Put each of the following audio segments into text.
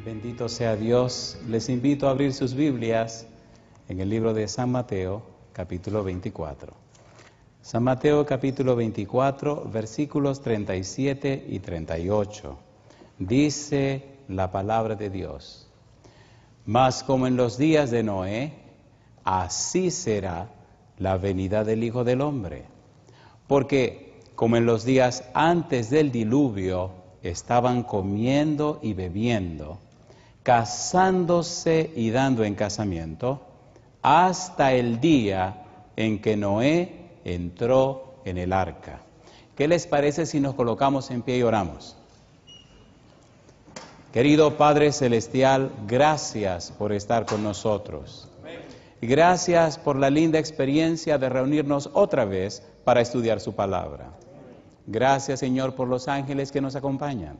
Bendito sea Dios. Les invito a abrir sus Biblias en el libro de San Mateo, capítulo 24. San Mateo, capítulo 24, versículos 37 y 38. Dice la palabra de Dios: Mas como en los días de Noé, así será la venida del Hijo del Hombre. Porque como en los días antes del diluvio estaban comiendo y bebiendo, casándose y dando en casamiento, hasta el día en que Noé entró en el arca. ¿Qué les parece si nos colocamos en pie y oramos? Querido Padre Celestial, gracias por estar con nosotros. Y gracias por la linda experiencia de reunirnos otra vez para estudiar su palabra. Gracias, Señor, por los ángeles que nos acompañan.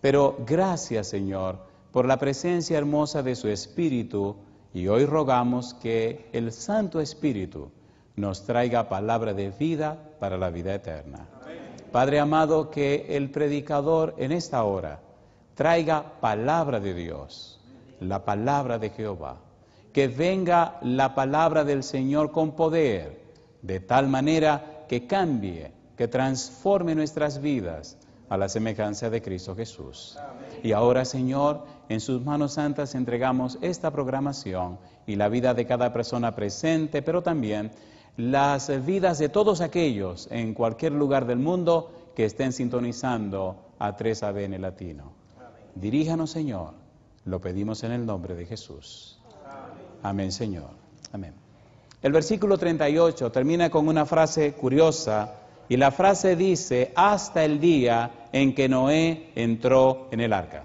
Pero gracias, Señor, por la presencia hermosa de su Espíritu, y hoy rogamos que el Santo Espíritu nos traiga palabra de vida para la vida eterna. Padre amado, que el predicador en esta hora traiga palabra de Dios, la palabra de Jehová. Que venga la palabra del Señor con poder, de tal manera que cambie, que transforme nuestras vidas a la semejanza de Cristo Jesús. Amén. Y ahora, Señor, en sus manos santas entregamos esta programación y la vida de cada persona presente, pero también las vidas de todos aquellos en cualquier lugar del mundo que estén sintonizando a 3ABN Latino. Amén. Diríjanos, Señor, lo pedimos en el nombre de Jesús. Amén, amén, Señor. Amén. El versículo 38 termina con una frase curiosa, y la frase dice: hasta el día en que Noé entró en el arca.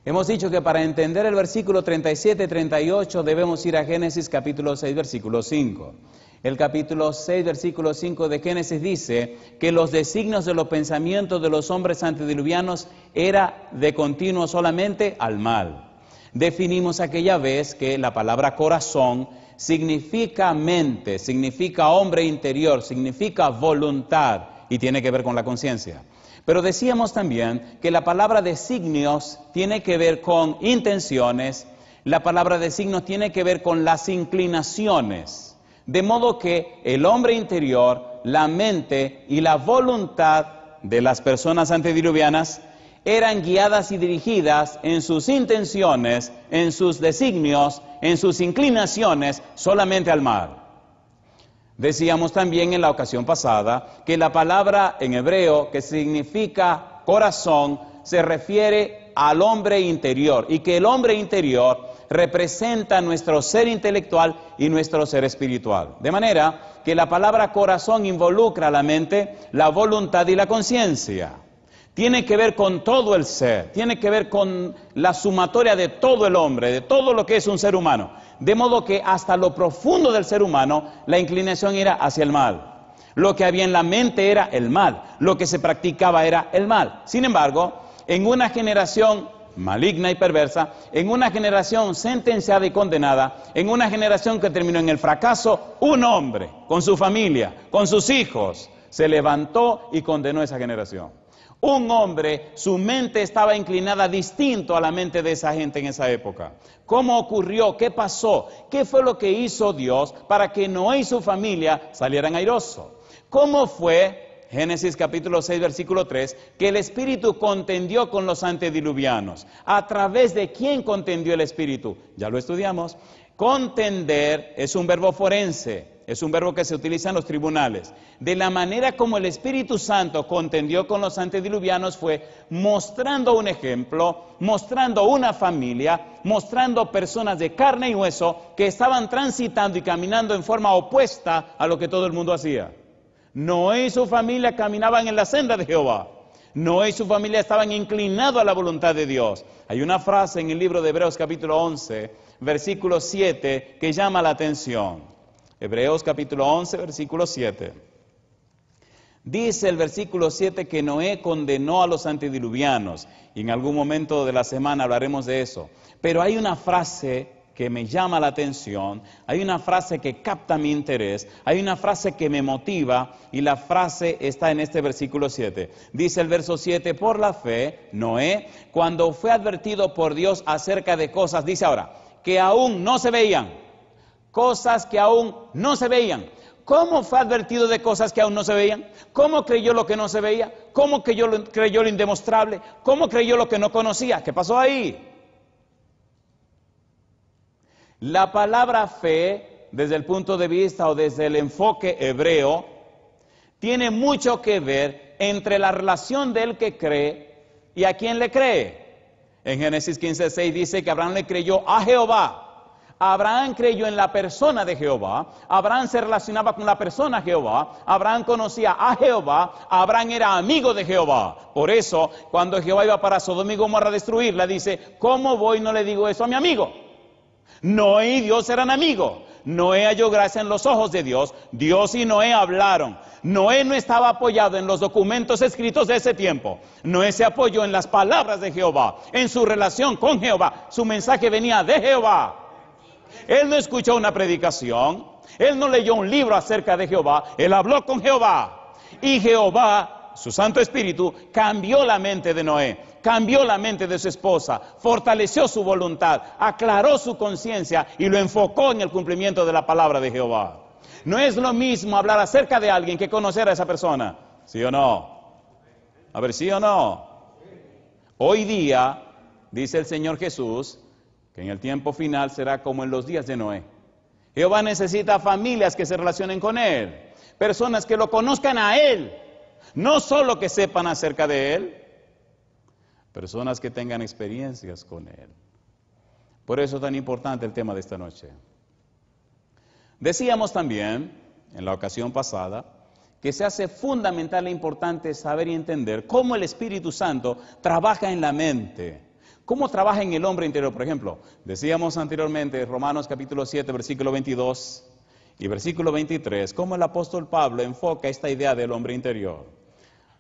Hemos dicho que para entender el versículo 37-38 debemos ir a Génesis capítulo 6, versículo 5. El capítulo 6, versículo 5 de Génesis dice que los designios de los pensamientos de los hombres antediluvianos era de continuo solamente al mal. Definimos aquella vez que la palabra corazón significa mente, significa hombre interior, significa voluntad y tiene que ver con la conciencia. Pero decíamos también que la palabra designios tiene que ver con intenciones, la palabra designios tiene que ver con las inclinaciones, de modo que el hombre interior, la mente y la voluntad de las personas antediluvianas eran guiadas y dirigidas en sus intenciones, en sus designios, en sus inclinaciones, solamente al mal. Decíamos también en la ocasión pasada que la palabra en hebreo que significa corazón se refiere al hombre interior y que el hombre interior representa nuestro ser intelectual y nuestro ser espiritual. De manera que la palabra corazón involucra la mente, la voluntad y la conciencia. Tiene que ver con todo el ser, tiene que ver con la sumatoria de todo el hombre, de todo lo que es un ser humano. De modo que hasta lo profundo del ser humano, la inclinación era hacia el mal. Lo que había en la mente era el mal, lo que se practicaba era el mal. Sin embargo, en una generación maligna y perversa, en una generación sentenciada y condenada, en una generación que terminó en el fracaso, un hombre, con su familia, con sus hijos, se levantó y condenó esa generación. Un hombre, su mente estaba inclinada distinto a la mente de esa gente en esa época. ¿Cómo ocurrió? ¿Qué pasó? ¿Qué fue lo que hizo Dios para que Noé y su familia salieran airosos? ¿Cómo fue, Génesis capítulo 6, versículo 3, que el Espíritu contendió con los antediluvianos? ¿A través de quién contendió el Espíritu? Ya lo estudiamos. Contender es un verbo forense. Es un verbo que se utiliza en los tribunales. De la manera como el Espíritu Santo contendió con los antediluvianos fue mostrando un ejemplo, mostrando una familia, mostrando personas de carne y hueso que estaban transitando y caminando en forma opuesta a lo que todo el mundo hacía. Noé y su familia caminaban en la senda de Jehová. Noé y su familia estaban inclinados a la voluntad de Dios. Hay una frase en el libro de Hebreos capítulo 11, versículo 7, que llama la atención. Hebreos capítulo 11, versículo 7. Dice el versículo 7 que Noé condenó a los antediluvianos, y en algún momento de la semana hablaremos de eso. Pero hay una frase que me llama la atención, hay una frase que capta mi interés, hay una frase que me motiva, y la frase está en este versículo 7. Dice el verso 7, por la fe, Noé, cuando fue advertido por Dios acerca de cosas, dice ahora, que aún no se veían, cosas que aún no se veían. ¿Cómo fue advertido de cosas que aún no se veían? ¿Cómo creyó lo que no se veía? ¿Cómo creyó lo indemostrable? ¿Cómo creyó lo que no conocía? ¿Qué pasó ahí? La palabra fe, desde el punto de vista o desde el enfoque hebreo, tiene mucho que ver entre la relación del que cree y a quien le cree. En Génesis 15:6 dice que Abraham le creyó a Jehová. Abraham creyó en la persona de Jehová, Abraham se relacionaba con la persona de Jehová, Abraham conocía a Jehová, Abraham era amigo de Jehová. Por eso, cuando Jehová iba para Sodoma y Gomorra a destruirla, dice, ¿cómo voy y no le digo eso a mi amigo? Noé y Dios eran amigos. Noé halló gracia en los ojos de Dios. Dios y Noé hablaron. Noé no estaba apoyado en los documentos escritos de ese tiempo. Noé se apoyó en las palabras de Jehová, en su relación con Jehová. Su mensaje venía de Jehová. Él no escuchó una predicación, él no leyó un libro acerca de Jehová, él habló con Jehová. Y Jehová, su Santo Espíritu, cambió la mente de Noé, cambió la mente de su esposa, fortaleció su voluntad, aclaró su conciencia y lo enfocó en el cumplimiento de la palabra de Jehová. No es lo mismo hablar acerca de alguien que conocer a esa persona, ¿sí o no? A ver, ¿sí o no? Hoy día, dice el Señor Jesús, que en el tiempo final será como en los días de Noé. Jehová necesita familias que se relacionen con Él, personas que lo conozcan a Él, no solo que sepan acerca de Él, personas que tengan experiencias con Él. Por eso es tan importante el tema de esta noche. Decíamos también, en la ocasión pasada, que se hace fundamental e importante saber y entender cómo el Espíritu Santo trabaja en la mente. ¿Cómo trabaja en el hombre interior? Por ejemplo, decíamos anteriormente, Romanos capítulo 7, versículo 22 y versículo 23, cómo el apóstol Pablo enfoca esta idea del hombre interior.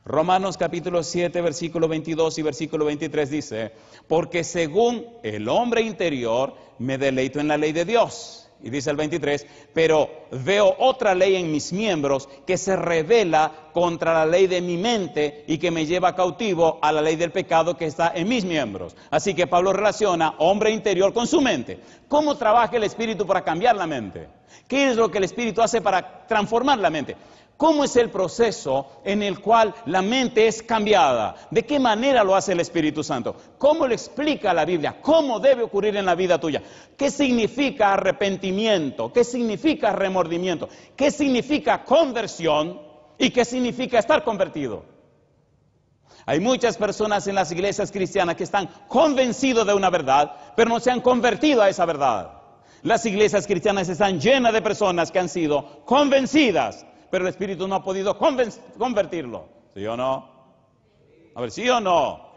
Romanos capítulo 7, versículo 22 y versículo 23 dice, porque según el hombre interior me deleito en la ley de Dios. Y dice el 23, pero veo otra ley en mis miembros que se revela contra la ley de mi mente y que me lleva cautivo a la ley del pecado que está en mis miembros. Así que Pablo relaciona hombre interior con su mente. ¿Cómo trabaja el Espíritu para cambiar la mente? ¿Qué es lo que el Espíritu hace para transformar la mente? ¿Cómo es el proceso en el cual la mente es cambiada? ¿De qué manera lo hace el Espíritu Santo? ¿Cómo lo explica la Biblia? ¿Cómo debe ocurrir en la vida tuya? ¿Qué significa arrepentimiento? ¿Qué significa remordimiento? ¿Qué significa conversión? ¿Y qué significa estar convertido? Hay muchas personas en las iglesias cristianas que están convencidos de una verdad, pero no se han convertido a esa verdad. Las iglesias cristianas están llenas de personas que han sido convencidas, pero el Espíritu no ha podido convertirlo. ¿Sí o no? A ver, ¿sí o no?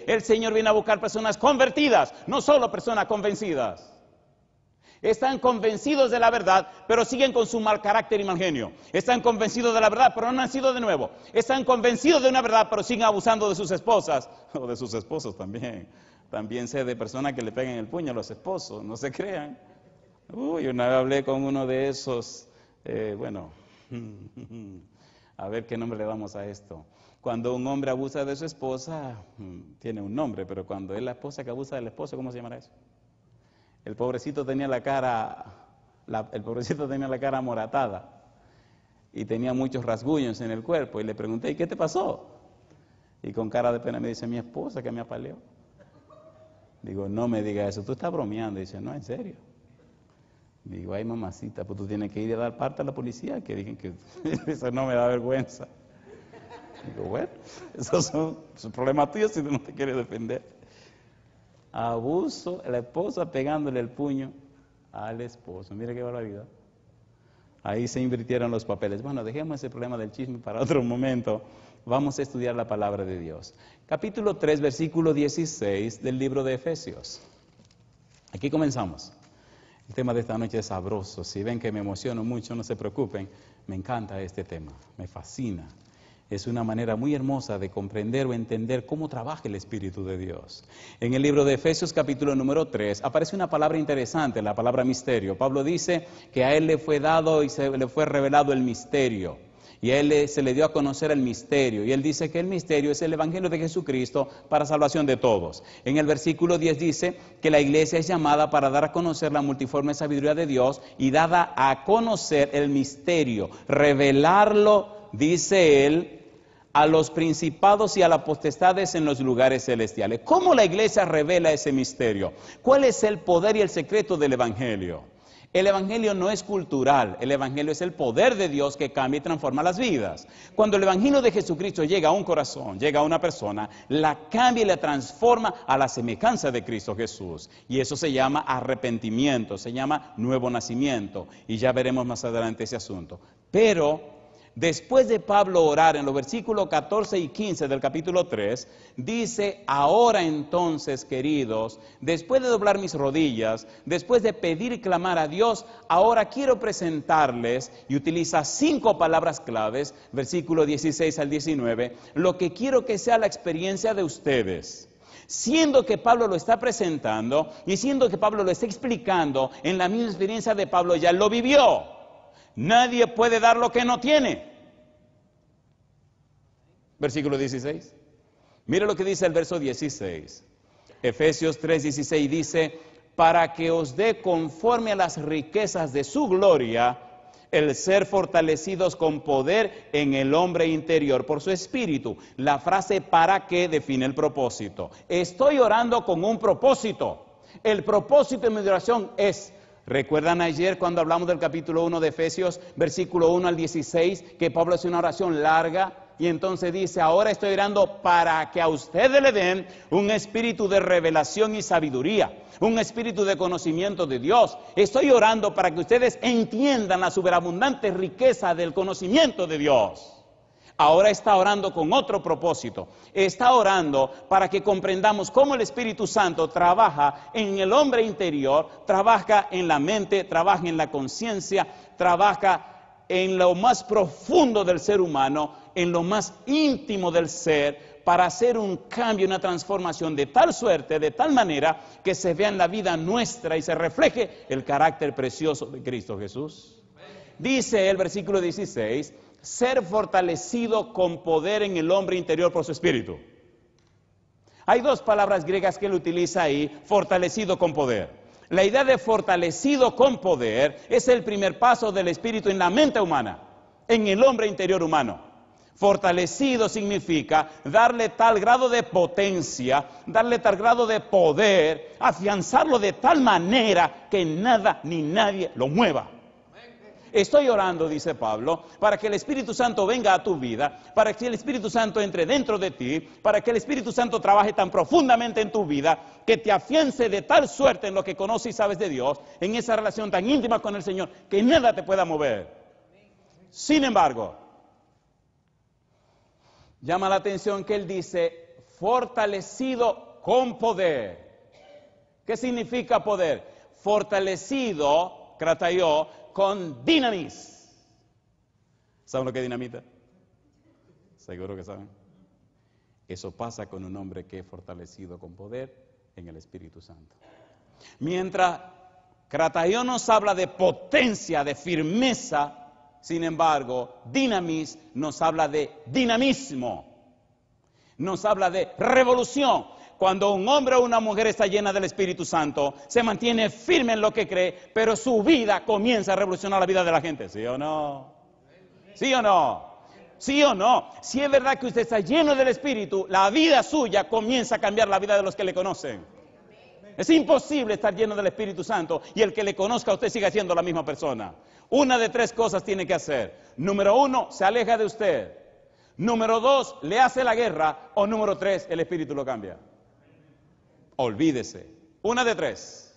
El Señor viene a buscar personas convertidas, no solo personas convencidas. Están convencidos de la verdad, pero siguen con su mal carácter y mal genio. Están convencidos de la verdad, pero no han nacido de nuevo. Están convencidos de una verdad, pero siguen abusando de sus esposas, o de sus esposos también. También sé de personas que le pegan el puño a los esposos, no se crean. Una vez hablé con uno de esos, a ver qué nombre le damos a esto. Cuando un hombre abusa de su esposa, tiene un nombre, pero cuando es la esposa que abusa del esposo, ¿cómo se llamará eso? El pobrecito tenía la cara amoratada y tenía muchos rasguños en el cuerpo. Y le pregunté, ¿y qué te pasó? Y con cara de pena me dice, mi esposa que me apaleó. Digo, no me diga eso, tú estás bromeando. Y dice, no, en serio. Digo, ay mamacita, pues tú tienes que ir a dar parte a la policía, que digan que eso no me da vergüenza. Digo, bueno, esos son problemas tuyos si tú no te quieres defender. Abuso, la esposa pegándole el puño al esposo. Mira qué barbaridad. Ahí se invirtieron los papeles. Bueno, dejemos ese problema del chisme para otro momento. Vamos a estudiar la palabra de Dios. Capítulo 3, versículo 16 del libro de Efesios. Aquí comenzamos. El tema de esta noche es sabroso. Si ven que me emociono mucho, no se preocupen. Me encanta este tema, me fascina. Es una manera muy hermosa de comprender o entender cómo trabaja el Espíritu de Dios. En el libro de Efesios capítulo número 3 aparece una palabra interesante, la palabra misterio. Pablo dice que a él le fue dado y le fue revelado el misterio. Y a él se le dio a conocer el misterio. Y él dice que el misterio es el Evangelio de Jesucristo para salvación de todos. En el versículo 10 dice que la iglesia es llamada para dar a conocer la multiforme sabiduría de Dios y dada a conocer el misterio, revelarlo, dice él, a los principados y a las potestades en los lugares celestiales. ¿Cómo la iglesia revela ese misterio? ¿Cuál es el poder y el secreto del Evangelio? El Evangelio no es cultural, el Evangelio es el poder de Dios que cambia y transforma las vidas. Cuando el Evangelio de Jesucristo llega a un corazón, llega a una persona, la cambia y la transforma a la semejanza de Cristo Jesús. Y eso se llama arrepentimiento, se llama nuevo nacimiento. Y ya veremos más adelante ese asunto. Pero después de Pablo orar en los versículos 14 y 15 del capítulo 3, dice, ahora entonces, queridos, después de doblar mis rodillas, después de pedir y clamar a Dios, ahora quiero presentarles, y utiliza 5 palabras claves, versículo 16 al 19, lo que quiero que sea la experiencia de ustedes. Siendo que Pablo lo está presentando, y siendo que Pablo lo está explicando, en la misma experiencia de Pablo ya lo vivió. Nadie puede dar lo que no tiene. Versículo 16. Mire lo que dice el verso 16. Efesios 3:16 dice, para que os dé conforme a las riquezas de su gloria, el ser fortalecidos con poder en el hombre interior por su espíritu. La frase para que define el propósito. Estoy orando con un propósito. El propósito de mi oración es, ¿recuerdan ayer cuando hablamos del capítulo 1 de Efesios, versículo 1 al 16, que Pablo hace una oración larga? Y entonces dice, ahora estoy orando para que a ustedes le den un espíritu de revelación y sabiduría, un espíritu de conocimiento de Dios. Estoy orando para que ustedes entiendan la superabundante riqueza del conocimiento de Dios. Ahora está orando con otro propósito. Está orando para que comprendamos cómo el Espíritu Santo trabaja en el hombre interior, trabaja en la mente, trabaja en la conciencia, trabaja en lo más profundo del ser humano, en lo más íntimo del ser, para hacer un cambio, una transformación de tal suerte, de tal manera, que se vea en la vida nuestra y se refleje el carácter precioso de Cristo Jesús. Dice el versículo 16, ser fortalecido con poder en el hombre interior por su espíritu. Hay 2 palabras griegas que él utiliza ahí, fortalecido con poder. La idea de fortalecido con poder es el primer paso del espíritu en la mente humana, en el hombre interior humano. Fortalecido significa darle tal grado de potencia, darle tal grado de poder, afianzarlo de tal manera que nada ni nadie lo mueva. Estoy orando, dice Pablo, para que el Espíritu Santo venga a tu vida, para que el Espíritu Santo entre dentro de ti, para que el Espíritu Santo trabaje tan profundamente en tu vida, que te afiance de tal suerte en lo que conoces y sabes de Dios, en esa relación tan íntima con el Señor, que nada te pueda mover. Sin embargo, llama la atención que él dice, fortalecido con poder. ¿Qué significa poder? Fortalecido, krataió, con dinamis. ¿Saben lo que es dinamita? Seguro que saben. Eso pasa con un hombre que es fortalecido con poder en el Espíritu Santo. Mientras krataió nos habla de potencia, de firmeza, sin embargo, dinamis nos habla de dinamismo, nos habla de revolución. Cuando un hombre o una mujer está llena del Espíritu Santo, se mantiene firme en lo que cree, pero su vida comienza a revolucionar la vida de la gente. ¿Sí o no? ¿Sí o no? ¿Sí o no? Si es verdad que usted está lleno del Espíritu, la vida suya comienza a cambiar la vida de los que le conocen. Es imposible estar lleno del Espíritu Santo y el que le conozca a usted siga siendo la misma persona. Una de 3 cosas tiene que hacer. Número 1, se aleja de usted. Número 2, le hace la guerra. O número 3, el Espíritu lo cambia. Olvídese. Una de 3.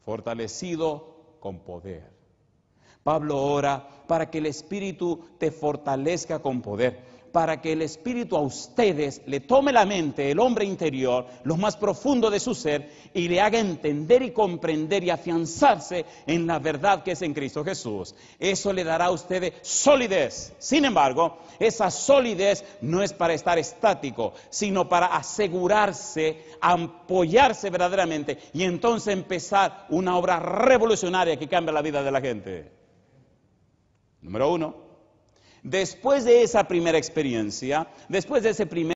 Fortalecido con poder. Pablo ora para que el Espíritu te fortalezca con poder. para que el Espíritu a ustedes le tome la mente, el hombre interior, lo más profundo de su ser, y le haga entender y comprender y afianzarse en la verdad que es en Cristo Jesús. Eso le dará a ustedes solidez. Sin embargo, esa solidez no es para estar estático, sino para asegurarse, apoyarse verdaderamente y entonces empezar una obra revolucionaria que cambia la vida de la gente. Número 1. Después de esa primera experiencia, después de ese primer